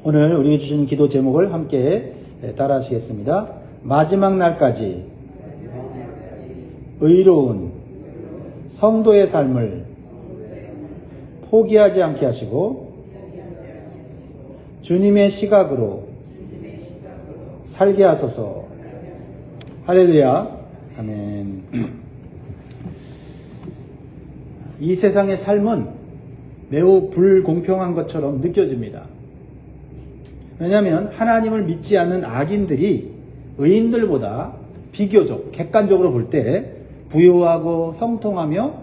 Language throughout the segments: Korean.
오늘 우리에게 주신 기도 제목을 함께 따라 하시겠습니다. 마지막 날까지 의로운 성도의 삶을 포기하지 않게 하시고 주님의 시각으로 살게 하소서. 할렐루야. 아멘. 이 세상의 삶은 매우 불공평한 것처럼 느껴집니다. 왜냐하면 하나님을 믿지 않는 악인들이 의인들보다 비교적 객관적으로 볼 때 부유하고 형통하며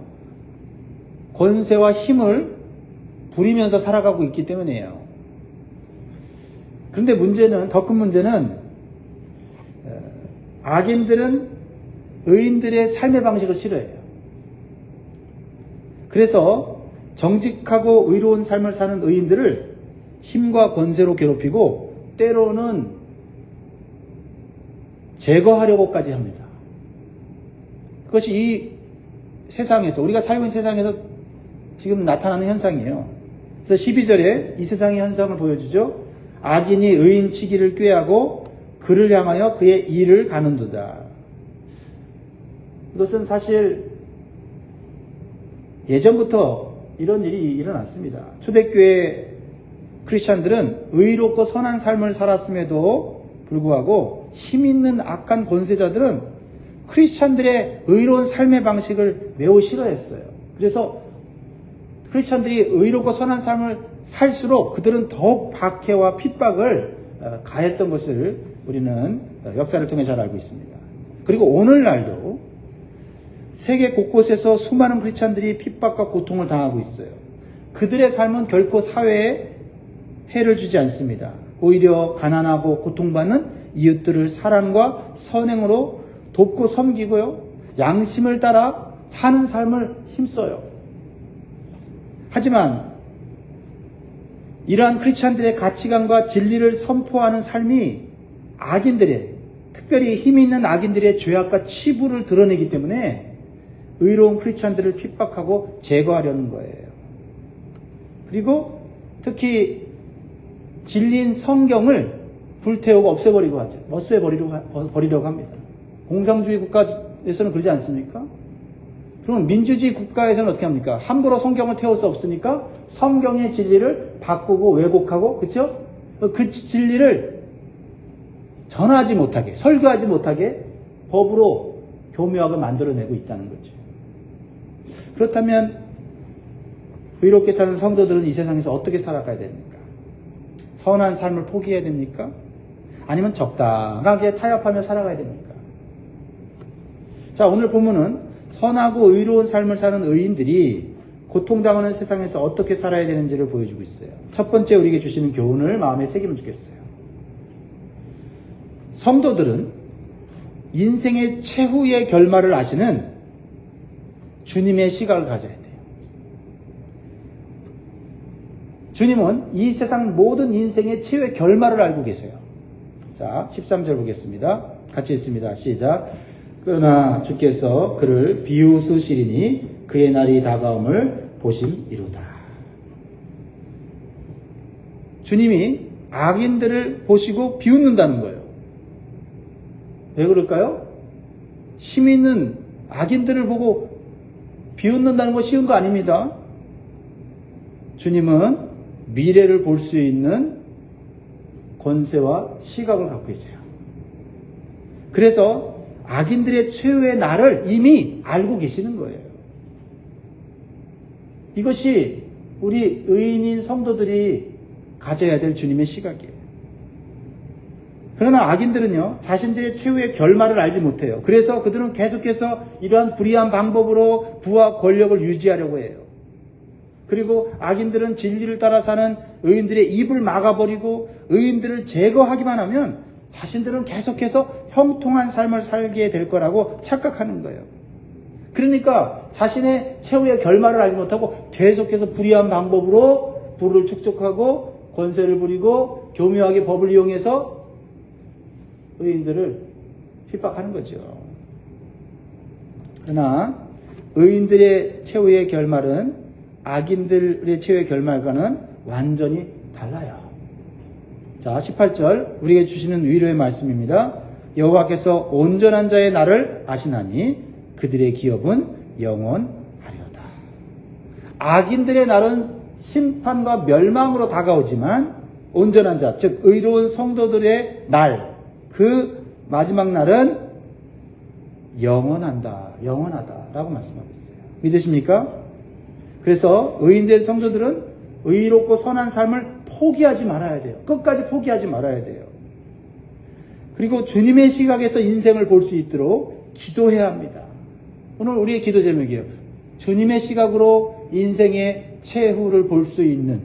권세와 힘을 부리면서 살아가고 있기 때문이에요. 그런데 문제는, 더 큰 문제는 악인들은 의인들의 삶의 방식을 싫어해요. 그래서 정직하고 의로운 삶을 사는 의인들을 힘과 권세로 괴롭히고 때로는 제거하려고까지 합니다. 그것이 이 세상에서, 우리가 살고 있는 세상에서 지금 나타나는 현상이에요. 그래서 12절에 이 세상의 현상을 보여주죠. 악인이 의인 치기를 꾀하고 그를 향하여 그의 일을 가는도다. 이것은 사실 예전부터 이런 일이 일어났습니다. 초대교회 크리스찬들은 의롭고 선한 삶을 살았음에도 불구하고 힘있는 악한 권세자들은 크리스찬들의 의로운 삶의 방식을 매우 싫어했어요. 그래서 크리스찬들이 의롭고 선한 삶을 살수록 그들은 더욱 박해와 핍박을 가했던 것을 우리는 역사를 통해 잘 알고 있습니다. 그리고 오늘날도 세계 곳곳에서 수많은 크리스찬들이 핍박과 고통을 당하고 있어요. 그들의 삶은 결코 사회에 해를 주지 않습니다. 오히려 가난하고 고통받는 이웃들을 사랑과 선행으로 돕고 섬기고요. 양심을 따라 사는 삶을 힘써요. 하지만 이러한 크리스찬들의 가치관과 진리를 선포하는 삶이 악인들의, 특별히 힘이 있는 악인들의 죄악과 치부를 드러내기 때문에 의로운 크리스찬들을 핍박하고 제거하려는 거예요. 그리고 특히 진리인 성경을 불태우고 없애버리려고 합니다. 공산주의 국가에서는 그러지 않습니까? 그럼 민주주의 국가에서는 어떻게 합니까? 함부로 성경을 태울 수 없으니까 성경의 진리를 바꾸고 왜곡하고, 그렇죠? 그 진리를 전하지 못하게, 설교하지 못하게 법으로 교묘하게 만들어내고 있다는 거죠. 그렇다면 의롭게 사는 성도들은 이 세상에서 어떻게 살아가야 됩니까? 선한 삶을 포기해야 됩니까? 아니면 적당하게 타협하며 살아가야 됩니까? 자, 오늘 본문은 선하고 의로운 삶을 사는 의인들이 고통당하는 세상에서 어떻게 살아야 되는지를 보여주고 있어요. 첫 번째 우리에게 주시는 교훈을 마음에 새기면 좋겠어요. 성도들은 인생의 최후의 결말을 아시는 주님의 시각을 가져야 돼요. 주님은 이 세상 모든 인생의 최후의 결말을 알고 계세요. 자, 13절 보겠습니다. 같이 읽습니다. 시작. 그러나 주께서 그를 비웃으시리니 그의 날이 다가옴을 보심이로다. 주님이 악인들을 보시고 비웃는다는 거예요. 왜 그럴까요? 힘 있는 악인들을 보고 비웃는다는 거 쉬운 거 아닙니다. 주님은 미래를 볼 수 있는 권세와 시각을 갖고 계세요. 그래서 악인들의 최후의 날을 이미 알고 계시는 거예요. 이것이 우리 의인인 성도들이 가져야 될 주님의 시각이에요. 그러나 악인들은요, 자신들의 최후의 결말을 알지 못해요. 그래서 그들은 계속해서 이러한 불의한 방법으로 부와 권력을 유지하려고 해요. 그리고 악인들은 진리를 따라 사는 의인들의 입을 막아버리고 의인들을 제거하기만 하면 자신들은 계속해서 형통한 삶을 살게 될 거라고 착각하는 거예요. 그러니까 자신의 최후의 결말을 알지 못하고 계속해서 불의한 방법으로 부를 축적하고 권세를 부리고 교묘하게 법을 이용해서 의인들을 핍박하는 거죠. 그러나 의인들의 최후의 결말은 악인들의 최후의 결말과는 완전히 달라요. 자, 18절 우리에게 주시는 위로의 말씀입니다. 여호와께서 온전한 자의 날을 아시나니 그들의 기업은 영원하리로다. 악인들의 날은 심판과 멸망으로 다가오지만 온전한 자, 즉 의로운 성도들의 날, 그 마지막 날은 영원하다라고 말씀하고 있어요. 믿으십니까? 그래서 의인된 성도들은 의롭고 선한 삶을 포기하지 말아야 돼요. 끝까지 포기하지 말아야 돼요. 그리고 주님의 시각에서 인생을 볼 수 있도록 기도해야 합니다. 오늘 우리의 기도 제목이에요. 주님의 시각으로 인생의 최후를 볼 수 있는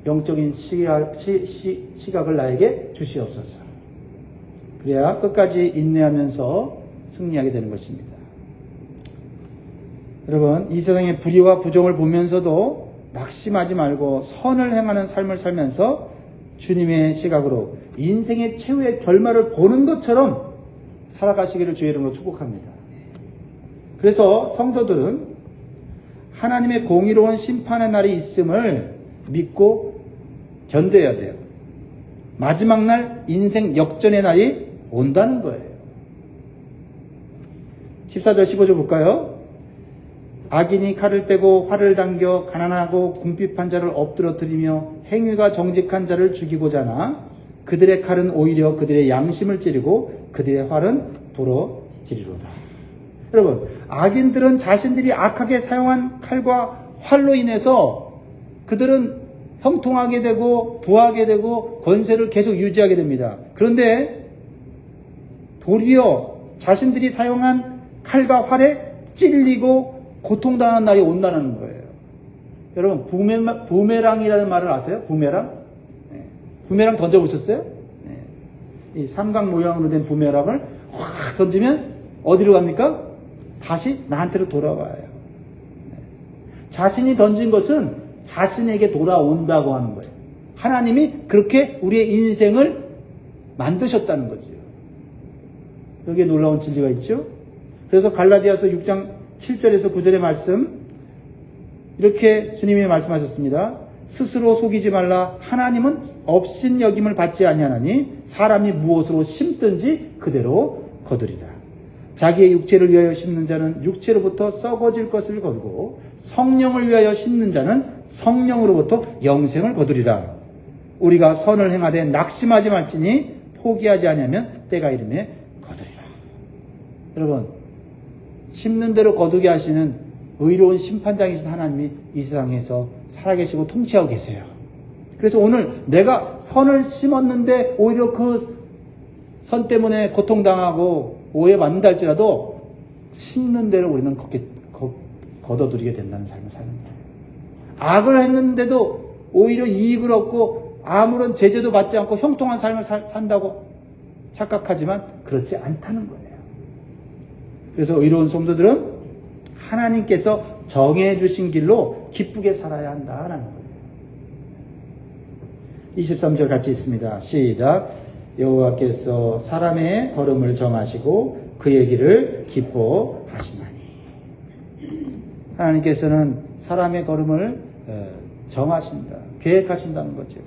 영적인 시각을 나에게 주시옵소서. 그래야 끝까지 인내하면서 승리하게 되는 것입니다. 여러분, 이 세상의 불의와 부정을 보면서도 낙심하지 말고 선을 행하는 삶을 살면서 주님의 시각으로 인생의 최후의 결말을 보는 것처럼 살아가시기를 주의 이름으로 축복합니다. 그래서 성도들은 하나님의 공의로운 심판의 날이 있음을 믿고 견뎌야 돼요. 마지막 날 인생 역전의 날이 온다는 거예요. 14절 15절 볼까요? 악인이 칼을 빼고 활을 당겨 가난하고 궁핍한 자를 엎드러뜨리며 행위가 정직한 자를 죽이고자 하나 그들의 칼은 오히려 그들의 양심을 찌르고 그들의 활은 도로 지리로다. 여러분, 악인들은 자신들이 악하게 사용한 칼과 활로 인해서 그들은 형통하게 되고 부하게 되고 권세를 계속 유지하게 됩니다. 그런데 도리어 자신들이 사용한 칼과 활에 찔리고 고통당하는 날이 온다는 거예요. 여러분, 부메랑이라는 말을 아세요? 부메랑? 네. 부메랑 던져보셨어요? 네. 이 삼각 모양으로 된 부메랑을 확 던지면 어디로 갑니까? 다시 나한테로 돌아와요. 네. 자신이 던진 것은 자신에게 돌아온다고 하는 거예요. 하나님이 그렇게 우리의 인생을 만드셨다는 거죠. 여기에 놀라운 진리가 있죠. 그래서 갈라디아서 6장 7절에서 9절의 말씀, 이렇게 주님이 말씀하셨습니다. 스스로 속이지 말라. 하나님은 업신여김을 받지 아니하나니 사람이 무엇으로 심든지 그대로 거두리라. 자기의 육체를 위하여 심는 자는 육체로부터 썩어질 것을 거두고 성령을 위하여 심는 자는 성령으로부터 영생을 거두리라. 우리가 선을 행하되 낙심하지 말지니 포기하지 아니하면 때가 이르매 거두리라. 여러분, 심는 대로 거두게 하시는 의로운 심판장이신 하나님이 이 세상에서 살아계시고 통치하고 계세요. 그래서 오늘 내가 선을 심었는데 오히려 그 선 때문에 고통당하고 오해받는다 할지라도 심는 대로 우리는 거둬들이게 된다는 삶을 사는 거예요. 악을 했는데도 오히려 이익을 얻고 아무런 제재도 받지 않고 형통한 삶을 산다고 착각하지만 그렇지 않다는 거예요. 그래서 의로운 성도들은 하나님께서 정해주신 길로 기쁘게 살아야 한다라는 거예요. 23절 같이 있습니다. 시작. 여호와께서 사람의 걸음을 정하시고 그의 길을 기뻐하시나니. 하나님께서는 사람의 걸음을 정하신다, 계획하신다는 거죠.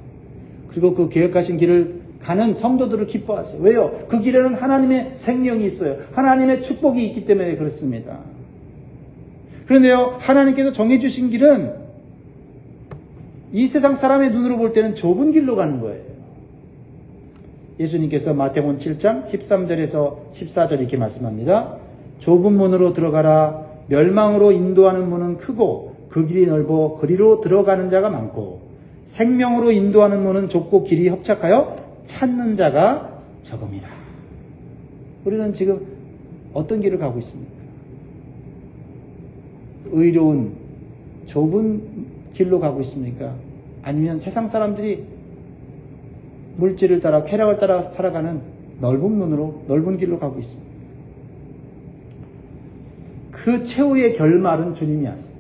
그리고 그 계획하신 길을 가는 성도들을 기뻐하세요. 왜요? 그 길에는 하나님의 생명이 있어요. 하나님의 축복이 있기 때문에 그렇습니다. 그런데요, 하나님께서 정해주신 길은 이 세상 사람의 눈으로 볼 때는 좁은 길로 가는 거예요. 예수님께서 마태복음 7장 13절에서 14절 이렇게 말씀합니다. 좁은 문으로 들어가라. 멸망으로 인도하는 문은 크고 그 길이 넓어 그리로 들어가는 자가 많고 생명으로 인도하는 문은 좁고 길이 협착하여 찾는 자가 적음이라. 우리는 지금 어떤 길을 가고 있습니까? 의로운 좁은 길로 가고 있습니까? 아니면 세상 사람들이 물질을 따라 쾌락을 따라 살아가는 넓은 길로 가고 있습니다. 그 최후의 결말은 주님이 아세요.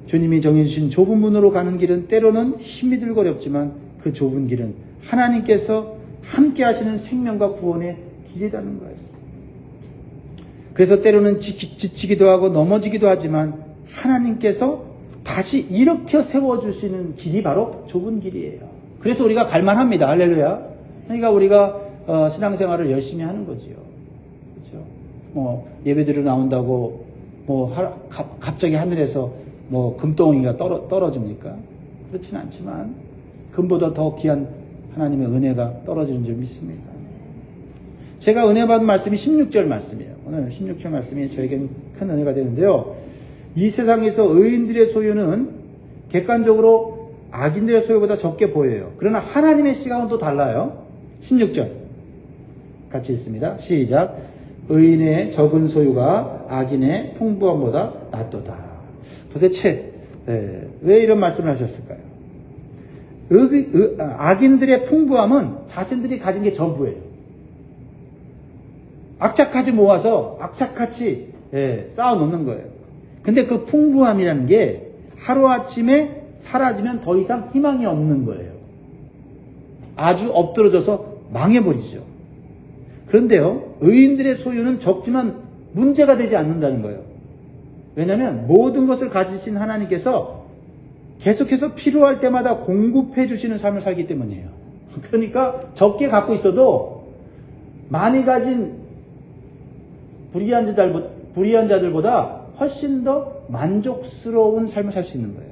주님이 정해주신 좁은 문으로 가는 길은 때로는 힘이 들고 어렵지만 그 좁은 길은 하나님께서 함께 하시는 생명과 구원의 길이라는 거예요. 그래서 때로는 지치기도 하고 넘어지기도 하지만 하나님께서 다시 일으켜 세워주시는 길이 바로 좁은 길이에요. 그래서 우리가 갈만합니다. 할렐루야. 그러니까 우리가 신앙생활을 열심히 하는 거지요. 그렇죠? 뭐 예배드리러 나온다고 뭐 갑자기 하늘에서 뭐 금덩이가 떨어집니까? 그렇진 않지만 금보다 더 귀한 하나님의 은혜가 떨어지는 줄 믿습니다. 제가 은혜 받은 말씀이 16절 말씀이에요. 오늘 16절 말씀이 저에겐 큰 은혜가 되는데요. 이 세상에서 의인들의 소유는 객관적으로 악인들의 소유보다 적게 보여요. 그러나 하나님의 시각은 또 달라요. 16절 같이 읽습니다. 시작. 의인의 적은 소유가 악인의 풍부함보다 낫도다. 도대체 왜 이런 말씀을 하셨을까요? 악인들의 풍부함은 자신들이 가진 게 전부예요. 악착같이 모아서 악착같이 쌓아놓는 거예요. 근데 그 풍부함이라는 게 하루아침에 사라지면 더 이상 희망이 없는 거예요. 아주 엎드러져서 망해버리죠. 그런데요, 의인들의 소유는 적지만 문제가 되지 않는다는 거예요. 왜냐하면 모든 것을 가지신 하나님께서 계속해서 필요할 때마다 공급해 주시는 삶을 살기 때문이에요. 그러니까 적게 갖고 있어도 많이 가진 불의한 자들보다 훨씬 더 만족스러운 삶을 살 수 있는 거예요.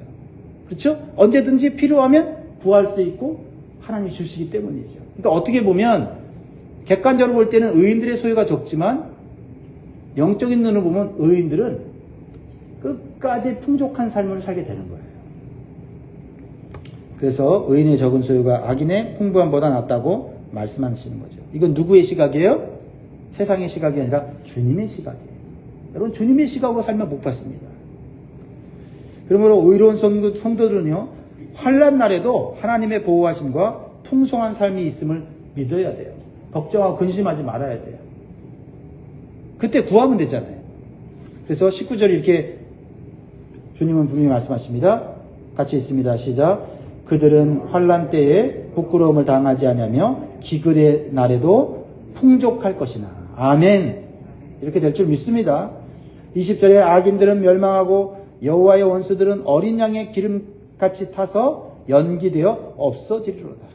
그렇죠? 언제든지 필요하면 구할 수 있고 하나님이 주시기 때문이죠. 그러니까 어떻게 보면 객관적으로 볼 때는 의인들의 소유가 적지만 영적인 눈으로 보면 의인들은 끝까지 풍족한 삶을 살게 되는 거예요. 그래서 의인의 적은 소유가 악인의 풍부함보다 낫다고 말씀하시는 거죠. 이건 누구의 시각이에요? 세상의 시각이 아니라 주님의 시각이에요. 여러분, 주님의 시각으로 살면 못 받습니다. 그러므로 의로운 성도들은요, 환난 날에도 하나님의 보호하심과 풍성한 삶이 있음을 믿어야 돼요. 걱정하고 근심하지 말아야 돼요. 그때 구하면 되잖아요. 그래서 19절 이렇게 주님은 분명히 말씀하십니다. 같이 읽습니다. 시작. 그들은 환난 때에 부끄러움을 당하지 아니하며 기근의 날에도 풍족할 것이나. 아멘. 이렇게 될 줄 믿습니다. 20절에 악인들은 멸망하고 여호와의 원수들은 어린 양의 기름같이 타서 연기되어 없어지리로다.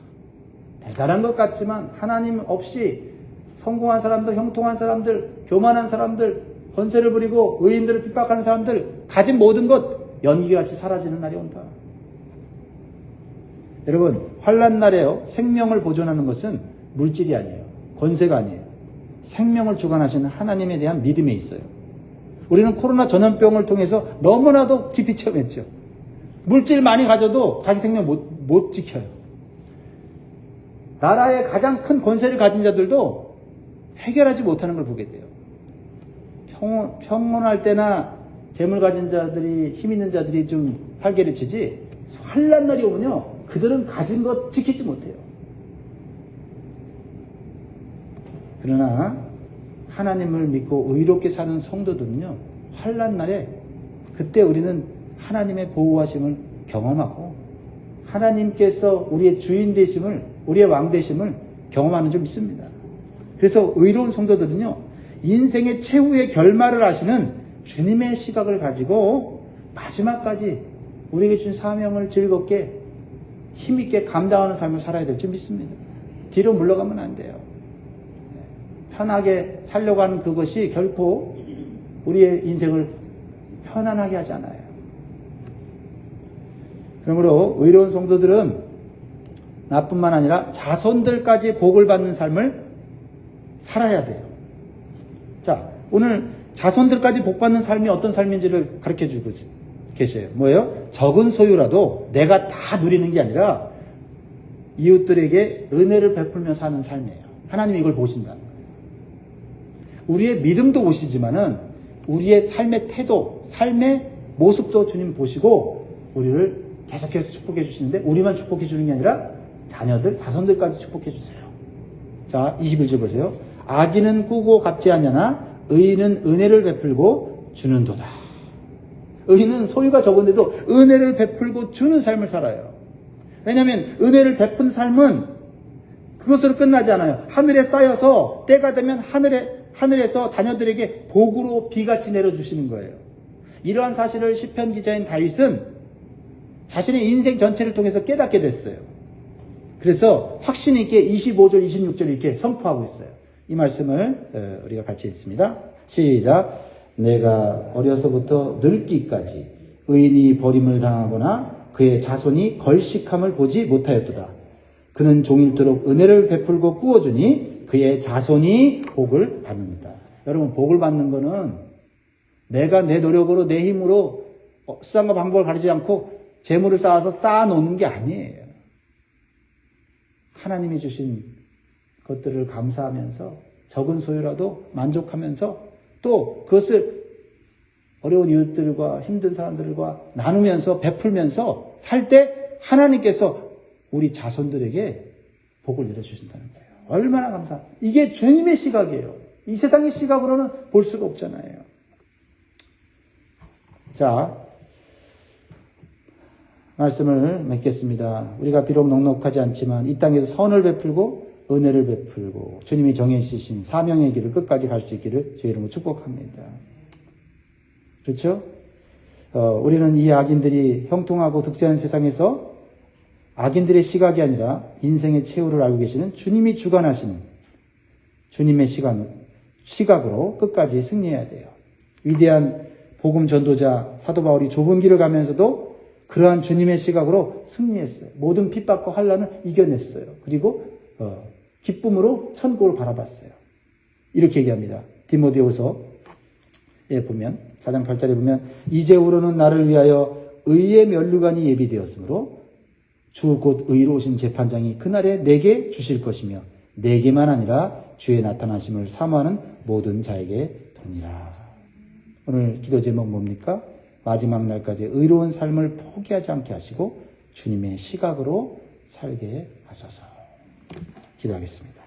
대단한 것 같지만 하나님 없이 성공한 사람들, 형통한 사람들, 교만한 사람들, 권세를 부리고 의인들을 핍박하는 사람들, 가진 모든 것 연기같이 사라지는 날이 온다. 여러분, 환난 날에요, 생명을 보존하는 것은 물질이 아니에요. 권세가 아니에요. 생명을 주관하시는 하나님에 대한 믿음에 있어요. 우리는 코로나 전염병을 통해서 너무나도 깊이 체험했죠. 물질 많이 가져도 자기 생명 못 지켜요. 나라의 가장 큰 권세를 가진 자들도 해결하지 못하는 걸 보게 돼요. 평온할 때나 재물 가진 자들이, 힘 있는 자들이 좀 활개를 치지, 환난 날이 오면요, 그들은 가진 것 지키지 못해요. 그러나 하나님을 믿고 의롭게 사는 성도들은요, 환난 날에 그때 우리는 하나님의 보호하심을 경험하고 하나님께서 우리의 주인 되심을, 우리의 왕 되심을 경험하는 줄 믿습니다. 그래서 의로운 성도들은요, 인생의 최후의 결말을 아시는 주님의 시각을 가지고 마지막까지 우리에게 준 사명을 즐겁게 힘있게 감당하는 삶을 살아야 될 줄 믿습니다. 뒤로 물러가면 안 돼요. 편하게 살려고 하는 그것이 결코 우리의 인생을 편안하게 하지 않아요. 그러므로 의로운 성도들은 나뿐만 아니라 자손들까지 복을 받는 삶을 살아야 돼요. 자, 오늘 자손들까지 복 받는 삶이 어떤 삶인지를 가르쳐 주고 계셔요. 뭐예요? 적은 소유라도 내가 다 누리는 게 아니라 이웃들에게 은혜를 베풀며 사는 삶이에요. 하나님이 이걸 보신다는 거예요. 우리의 믿음도 보시지만은 우리의 삶의 태도, 삶의 모습도 주님 보시고 우리를 계속해서 축복해 주시는데, 우리만 축복해 주는 게 아니라 자녀들, 자손들까지 축복해 주세요. 자, 21절 보세요. 악인은 꾸고 갚지 않냐나 의인은 은혜를 베풀고 주는도다. 의인은 소유가 적은데도 은혜를 베풀고 주는 삶을 살아요. 왜냐하면 은혜를 베푼 삶은 그것으로 끝나지 않아요. 하늘에 쌓여서 때가 되면 하늘에서 자녀들에게 복으로 비같이 내려주시는 거예요. 이러한 사실을 시편 기자인 다윗은 자신의 인생 전체를 통해서 깨닫게 됐어요. 그래서 확신 있게 25절, 26절 이렇게 선포하고 있어요. 이 말씀을 우리가 같이 읽습니다. 시작. 내가 어려서부터 늙기까지 의인이 버림을 당하거나 그의 자손이 걸식함을 보지 못하였도다. 그는 종일토록 은혜를 베풀고 꾸어주니 그의 자손이 복을 받는다. 여러분, 복을 받는 거는 내가 내 노력으로 내 힘으로 수단과 방법을 가리지 않고 재물을 쌓아서 쌓아놓는 게 아니에요. 하나님이 주신 것들을 감사하면서 적은 소유라도 만족하면서 또 그것을 어려운 이웃들과 힘든 사람들과 나누면서 베풀면서 살 때 하나님께서 우리 자손들에게 복을 내려주신다는 거예요. 얼마나 이게 주님의 시각이에요. 이 세상의 시각으로는 볼 수가 없잖아요. 자, 말씀을 맺겠습니다. 우리가 비록 넉넉하지 않지만 이 땅에서 선을 베풀고 은혜를 베풀고 주님이 정해주신 사명의 길을 끝까지 갈 수 있기를 주의 이름으로 축복합니다. 그렇죠? 우리는 이 악인들이 형통하고 득세하는 세상에서 악인들의 시각이 아니라 인생의 최후를 알고 계시는 주님이 주관하시는 주님의 시각으로 끝까지 승리해야 돼요. 위대한 복음 전도자 사도 바울이 좁은 길을 가면서도 그러한 주님의 시각으로 승리했어요. 모든 핍박과 환난을 이겨냈어요. 그리고 기쁨으로 천국을 바라봤어요. 이렇게 얘기합니다. 디모데후서에 보면 4장 8절에 보면 이제후로는 나를 위하여 의의 면류관이 예비되었으므로 주 곧 의로우신 재판장이 그날에 내게 주실 것이며 내게만 아니라 주의 나타나심을 사모하는 모든 자에게 도니라. 오늘 기도 제목 뭡니까? 마지막 날까지 의로운 삶을 포기하지 않게 하시고 주님의 시각으로 살게 하소서. 기도하겠습니다.